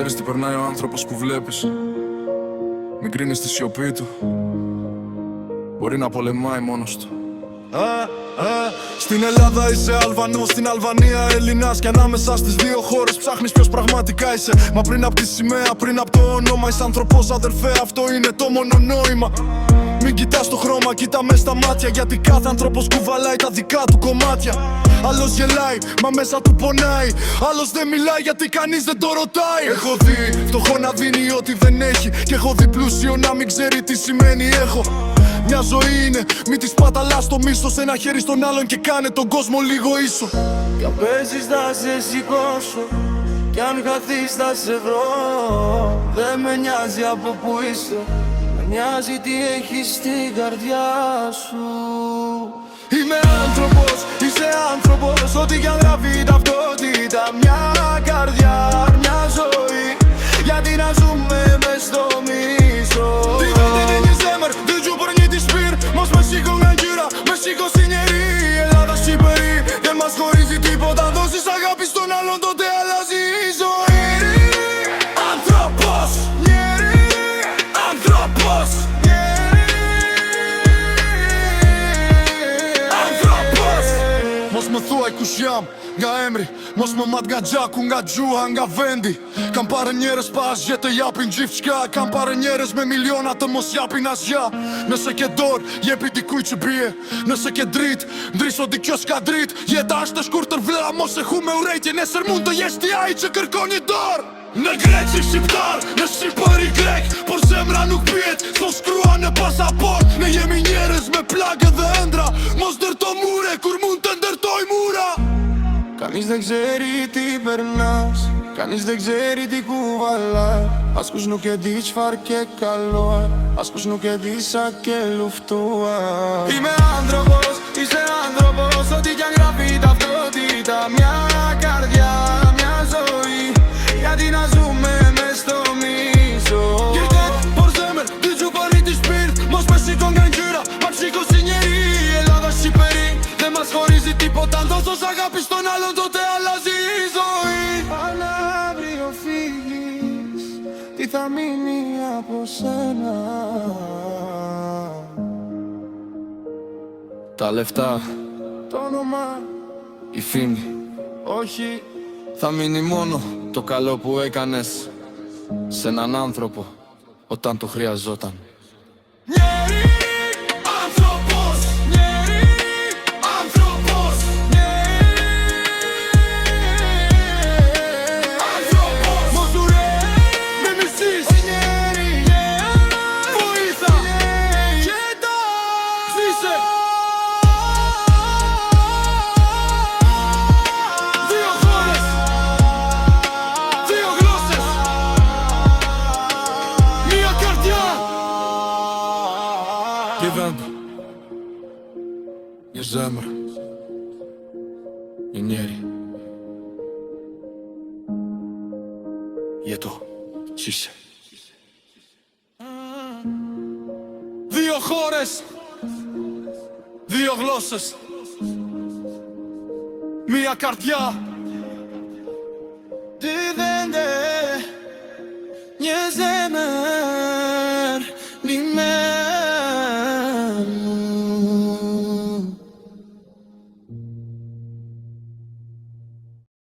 ξέρεις τι περνάει ο άνθρωπος που βλέπεις. Μην κρίνεις τη σιωπή του. Μπορεί να πολεμάει μόνος του. Στην Ελλάδα είσαι Αλβανός, στην Αλβανία Έλληνας. Κι ανάμεσα στις δύο χώρες ψάχνεις ποιος πραγματικά είσαι. Μα πριν απ' τη σημαία, πριν απ' το όνομα, είσαι άνθρωπος αδερφέ, αυτό είναι το μόνο νόημα. Μην κοιτάς το χρώμα, κοίτα μες στα μάτια. Γιατί κάθε άνθρωπος κουβαλάει τα δικά του κομμάτια. Άλλος γελάει, μα μέσα του πονάει. Άλλος δεν μιλάει γιατί κανείς δεν το ρωτάει. Έχω δει φτωχό να δίνει ό,τι δεν έχει. Και έχω δει πλούσιο να μην ξέρει τι σημαίνει έχω. Μια ζωή είναι, μη τη σπαταλάς το μίσος. Ένα χέρι στον άλλον και κάνε τον κόσμο λίγο ίσο. Κι αν παίζεις θα σε σηκώσω, κι αν χαθείς θα σε βρω. Δεν με νοιάζει από που είσαι, με νοιάζει τι έχεις στην καρδιά σου. Είμαι άνθρωπος, είσαι άνθρωπος. Ό,τι κι αν γράφει ταυτότητα. Μια καρδιά, μια ζωή. Γιατί να ζούμε μες στο μίσο. Die Welt in den Dezember, du Giuborni τη Σπυρ. Μας Μεσίκο Γαντζούρα, Μεσίκο Σινιερή. Η Ελλάδα Σιπερή, δεν μας χωρίζει τίποτα. Αν δώσεις αγάπη στον άλλον τότε αλλάζει η ζωή. Άνθρωπος, άνθρωπος. Mos më thuaj kush jam, nga emri. Mos më mat nga gjaku, nga gjuha, nga vendi. Kam pare njerës pa asgjë të japin gjithë qka. Kam pare njerës me miliona të mos japin asgja. Nëse ke dorë, jepi dikuj që bie. Nëse ke drit, ndriso di kjo s'ka drit. Jeta është e shkurtër vlla, mos e hu me urejtje. Nesër mund të jesh ti ai që kërkon një dorë. Në grek si shqiptar, në shqipëri grek. Por zemra nuk pjet, s'po shkrua në pasaport. Ne jemi njerës me plagë dhe ëndra. Mos ndërto mure, kur mund të ndërtoj mura. Κανείς δεν ξέρει τι περνάς, κανείς δεν ξέρει τι κουβαλάει. Askush nuk e di çfarë ke kaluar, askush nuk e di sa ke luftuar. Είμαι άνθρωπος, είσαι άνθρωπος. Ό,τι κι αν γράφει ταυτότητα. Μια καρδιά, μια ζωή. Γιατί να ζούμε μες στο μίσο. Κοίτα, por zemër, dy Giuborni τη Σπυρ. Mos Mesico Gandjura, Mesico Sinieri. Η Ελλάδα Σιπερή, δεν μας χωρίζει τίποτα. Αν δώσω αγάπη στον άλλον τότε αλλάζει η ζωή. Αν αύριο φύγεις, τι θα μείνει από σένα? Τα λεφτά, Το όνομα, η φήμη. όχι. Θα μείνει μόνο το καλό που έκανες σε έναν άνθρωπο όταν το χρειαζόταν. Άνθρωπος, άνθρωπος. Άνθρωπος. Μοσουρέ, με μισείς. Βοήθα. Κοίτα. Ζήσε. Δύο χώρες, δύο γλώσσες, μία καρδιά. Και βέμπα. Je zemër, një njeri. Jeto, qishe. Δύο χώρες, δύο γλώσσες, μία καρδιά.